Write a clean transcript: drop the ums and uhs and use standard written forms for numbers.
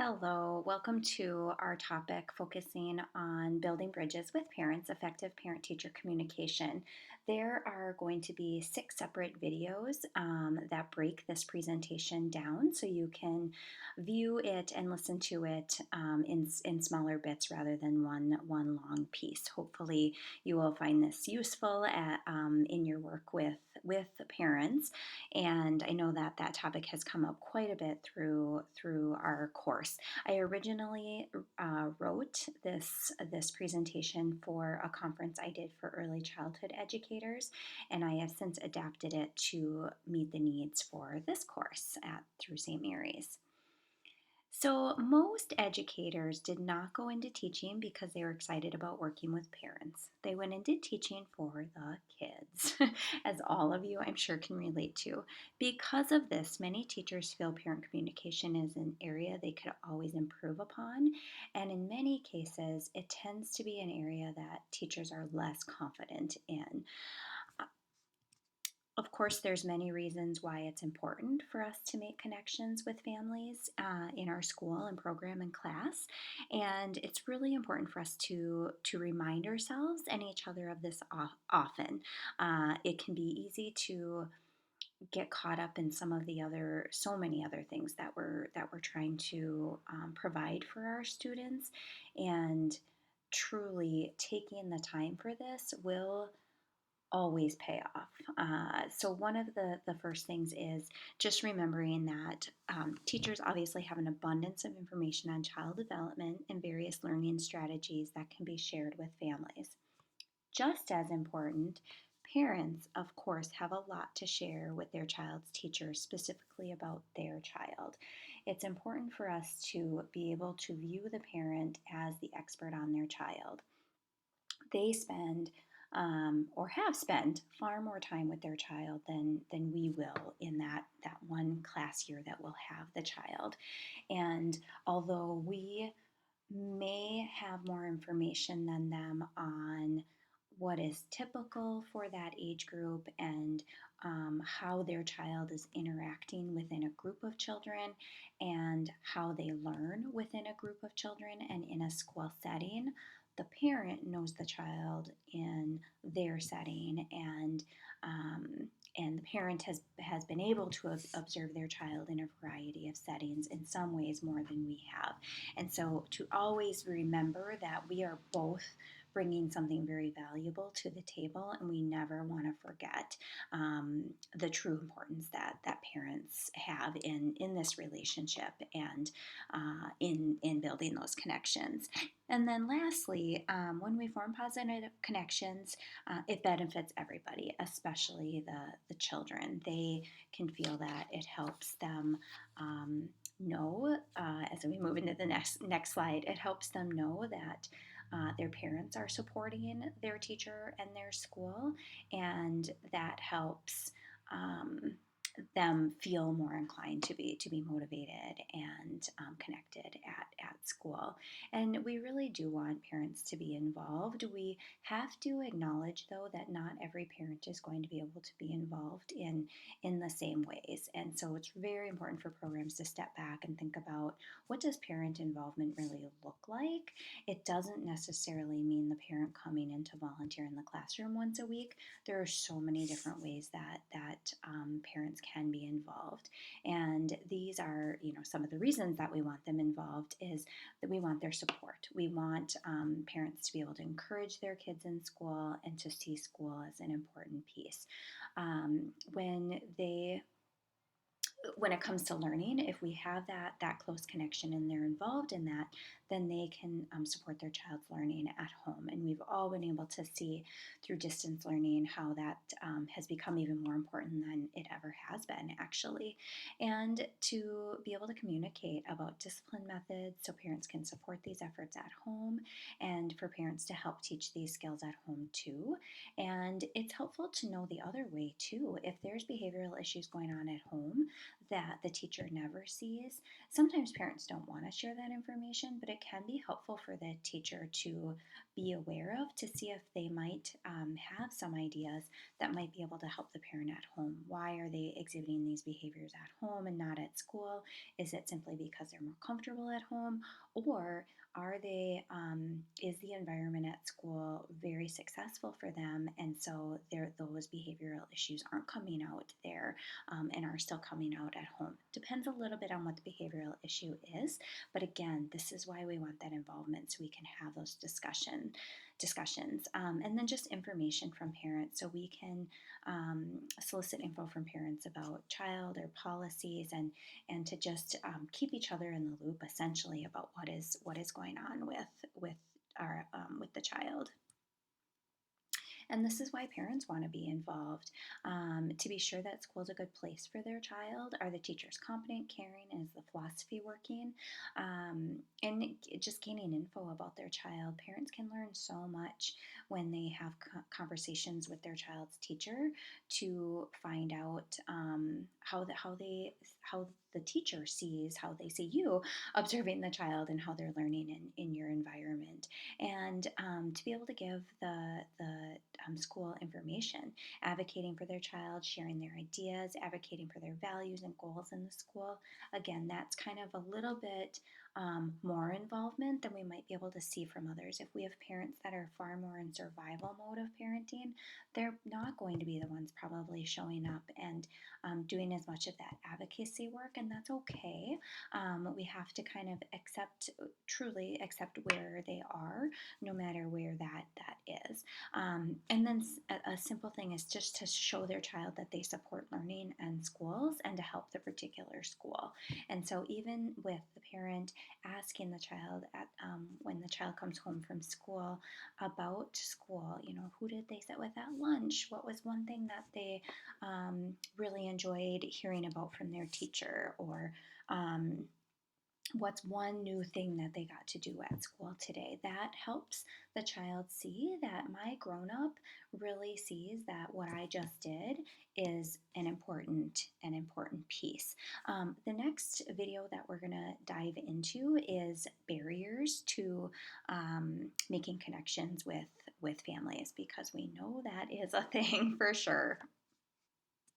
Hello, welcome to our topic focusing on building bridges with parents, effective parent teacher communication. There are going to be six separate videos that break this presentation down so you can view it and listen to it in smaller bits rather than one long piece. Hopefully, you will find this useful in your work with parents. And I know that that topic has come up quite a bit through our course. I originally wrote this presentation for a conference I did for early childhood educators, and I have since adapted it to meet the needs for this course at through St. Mary's. So, most educators did not go into teaching because they were excited about working with parents. They went into teaching for the kids, as all of you I'm sure can relate to. Because of this, many teachers feel parent communication is an area they could always improve upon. And in many cases, it tends to be an area that teachers are less confident in. Of course, there's many reasons why it's important for us to make connections with families in our school and program and class, and it's really important for us to remind ourselves and each other of this often. It can be easy to get caught up in some of the other so many other things that we're trying to provide for our students, and truly taking the time for this will always pay off. So one of the first things is just remembering that teachers obviously have an abundance of information on child development and various learning strategies that can be shared with families. Just as important, parents, of course, have a lot to share with their child's teachers, specifically about their child. It's important for us to be able to view the parent as the expert on their child. They spend or have spent far more time with their child than we will in that one class year that we'll have the child. And although we may have more information than them on what is typical for that age group and how their child is interacting within a group of children and how they learn within a group of children and in a school setting, the parent knows the child in their setting, and the parent has been able to observe their child in a variety of settings, in some ways more than we have. And so to always remember that we are both bringing something very valuable to the table, and we never want to forget the true importance that parents have in this relationship and in building those connections. And then lastly, when we form positive connections, it benefits everybody, especially the children. They can feel that it helps them know, as we move into the next slide, it helps them know that their parents are supporting their teacher and their school, and that helps them feel more inclined to be motivated and connected at school. And we really do want parents to be involved. We have to acknowledge, though, that not every parent is going to be able to be involved in the same ways. And so it's very important for programs to step back and think about, what does parent involvement really look like? It doesn't necessarily mean the parent coming in to volunteer in the classroom once a week. There are so many different ways that parents can be involved, and these are, some of the reasons that we want them involved is that we want their support. We want parents to be able to encourage their kids in school and to see school as an important piece. When they when it comes to learning, if we have that close connection and they're involved in that, then they can support their child's learning at home. And we've all been able to see through distance learning how that has become even more important than it ever has been, actually. And to be able to communicate about discipline methods so parents can support these efforts at home, and for parents to help teach these skills at home too. And it's helpful to know the other way too. If there's behavioral issues going on at home that the teacher never sees, sometimes parents don't want to share that information, but it can be helpful for the teacher to be aware of to see if they might have some ideas that might be able to help the parent at home. Why are they exhibiting these behaviors at home and not at school? Is it simply because they're more comfortable at home? Or are they, is the environment at school very successful for them? And so those behavioral issues aren't coming out there and are still coming out at home. Depends a little bit on what the behavioral issue is. But again, this is why we want that involvement so we can have those discussions. And then just information from parents so we can solicit info from parents about child or policies and to just keep each other in the loop essentially about what is going on with our with the child. And this is why parents want to be involved to be sure that school is a good place for their child. Are the teachers competent, caring? Is the philosophy working? And just gaining info about their child. Parents can learn so much when they have conversations with their child's teacher to find out how the teacher sees how they see you observing the child and how they're learning in your environment, and to be able to give the school information, advocating for their child, sharing their ideas, advocating for their values and goals in the school. Again, that's kind of a little bit more involvement than we might be able to see from others. If we have parents that are far more in survival mode of parenting, they're not going to be the ones probably showing up and doing as much of that advocacy work, and that's okay. We have to kind of truly accept where they are, no matter where that is. And then a simple thing is just to show their child that they support learning and schools and to help the particular school. And so even with the parent asking the child when the child comes home from school about school, who did they sit with at lunch? What was one thing that they really enjoyed hearing about from their teacher? Or what's one new thing that they got to do at school today? That helps the child see that my grown up really sees that what I just did is an important piece. The next video that we're going to dive into is barriers to making connections with families, because we know that is a thing for sure.